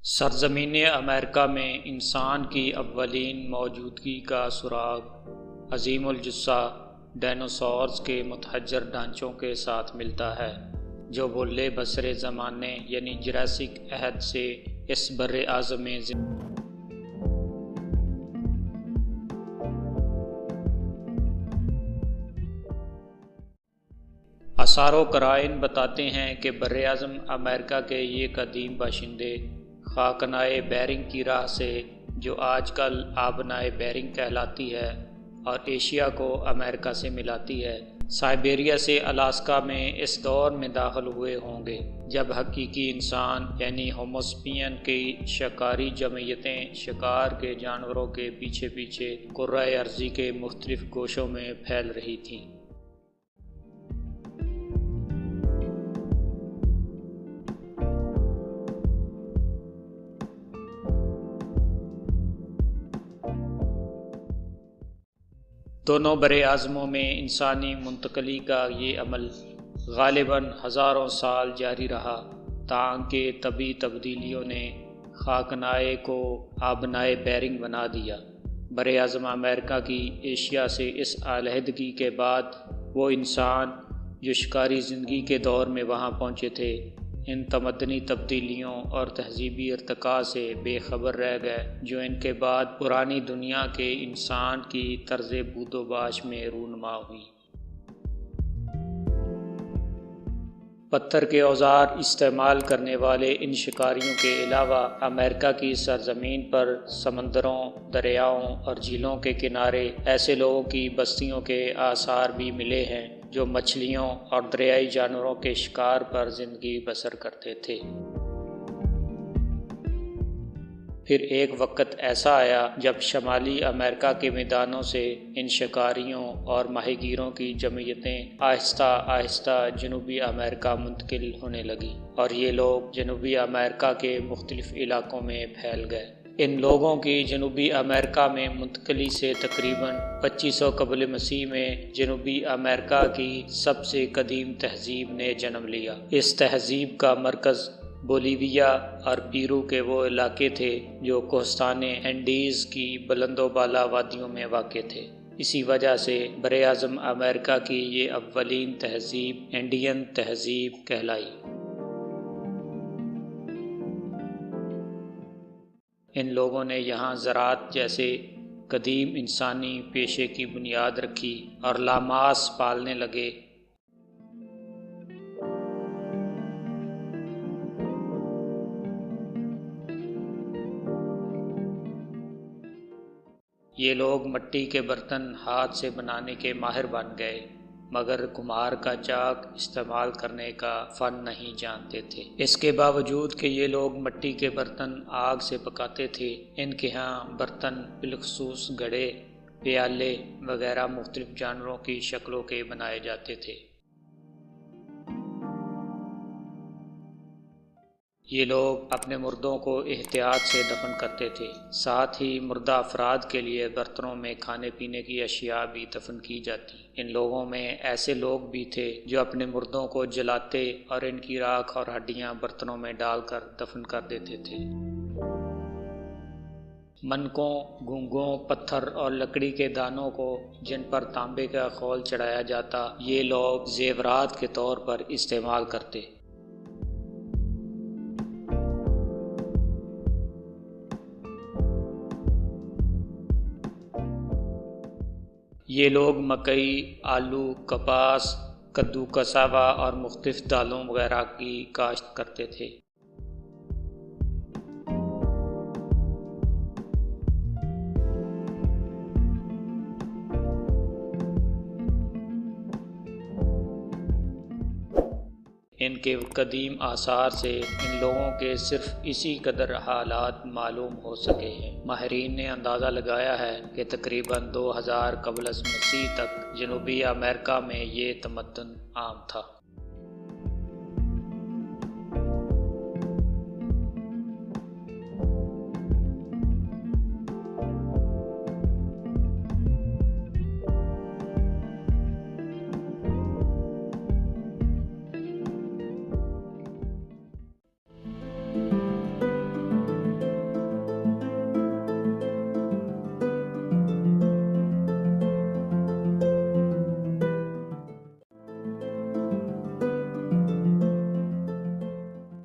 سرزمین امریکہ میں انسان کی اولین موجودگی کا سراغ عظیم الجثہ ڈائنوسارز کے متحجر ڈھانچوں کے ساتھ ملتا ہے جو بلے بسر زمانے یعنی جراسک عہد سے اس بر اعظم میں آثار و قرائن بتاتے ہیں کہ بر اعظم امریکہ کے یہ قدیم باشندے خاکنائے بیرنگ کی راہ سے جو آج کل آبنائے بیرنگ کہلاتی ہے اور ایشیا کو امریکہ سے ملاتی ہے، سائبیریا سے الاسکا میں اس دور میں داخل ہوئے ہوں گے جب حقیقی انسان یعنی ہوموسپین کی شکاری جمعیتیں شکار کے جانوروں کے پیچھے پیچھے کرۂ ارضی کے مختلف گوشوں میں پھیل رہی تھیں۔ دونوں براعظموں میں انسانی منتقلی کا یہ عمل غالباً ہزاروں سال جاری رہا تاکہ طبی تبدیلیوں نے خاکنائے کو آبنائے بیرنگ بنا دیا۔ براعظم امریکہ کی ایشیا سے اس علیحدگی کے بعد وہ انسان جو شکاری زندگی کے دور میں وہاں پہنچے تھے ان تمدنی تبدیلیوں اور تہذیبی ارتقاء سے بے خبر رہ گئے جو ان کے بعد پرانی دنیا کے انسان کی طرز بود و باش میں رونما ہوئی۔ پتھر کے اوزار استعمال کرنے والے ان شکاریوں کے علاوہ امریکہ کی سرزمین پر سمندروں، دریاؤں اور جھیلوں کے کنارے ایسے لوگوں کی بستیوں کے آثار بھی ملے ہیں جو مچھلیوں اور دریائی جانوروں کے شکار پر زندگی بسر کرتے تھے۔ پھر ایک وقت ایسا آیا جب شمالی امریکہ کے میدانوں سے ان شکاریوں اور ماہی گیروں کی جمعیتیں آہستہ آہستہ جنوبی امریکہ منتقل ہونے لگیں اور یہ لوگ جنوبی امریکہ کے مختلف علاقوں میں پھیل گئے۔ ان لوگوں کی جنوبی امریکہ میں منتقلی سے تقریباً 2500 قبل مسیح میں جنوبی امریکہ کی سب سے قدیم تہذیب نے جنم لیا۔ اس تہذیب کا مرکز بولیویا اور پیرو کے وہ علاقے تھے جو کوہستان اینڈیز کی بلند و بالا وادیوں میں واقع تھے۔ اسی وجہ سے براعظم امریکہ کی یہ اولین تہذیب انڈین تہذیب کہلائی۔ ان لوگوں نے یہاں زراعت جیسے قدیم انسانی پیشے کی بنیاد رکھی اور لاماس پالنے لگے۔ یہ لوگ مٹی کے برتن ہاتھ سے بنانے کے ماہر بن گئے مگر کمہار کا چاک استعمال کرنے کا فن نہیں جانتے تھے۔ اس کے باوجود کہ یہ لوگ مٹی کے برتن آگ سے پکاتے تھے، ان کے ہاں برتن بالخصوص گھڑے، پیالے وغیرہ مختلف جانوروں کی شکلوں کے بنائے جاتے تھے۔ یہ لوگ اپنے مردوں کو احتیاط سے دفن کرتے تھے، ساتھ ہی مردہ افراد کے لیے برتنوں میں کھانے پینے کی اشیاء بھی دفن کی جاتی۔ ان لوگوں میں ایسے لوگ بھی تھے جو اپنے مردوں کو جلاتے اور ان کی راکھ اور ہڈیاں برتنوں میں ڈال کر دفن کر دیتے تھے۔ منکوں، گونگوں، پتھر اور لکڑی کے دانوں کو جن پر تانبے کا خول چڑھایا جاتا یہ لوگ زیورات کے طور پر استعمال کرتے۔ یہ لوگ مکئی، آلو، کپاس، کدو، کساوا اور مختلف دالوں وغیرہ کی کاشت کرتے تھے۔ ان کے قدیم آثار سے ان لوگوں کے صرف اسی قدر حالات معلوم ہو سکے ہیں۔ ماہرین نے اندازہ لگایا ہے کہ تقریباً 2000 قبل از مسیح تک جنوبی امریکہ میں یہ تمدن عام تھا۔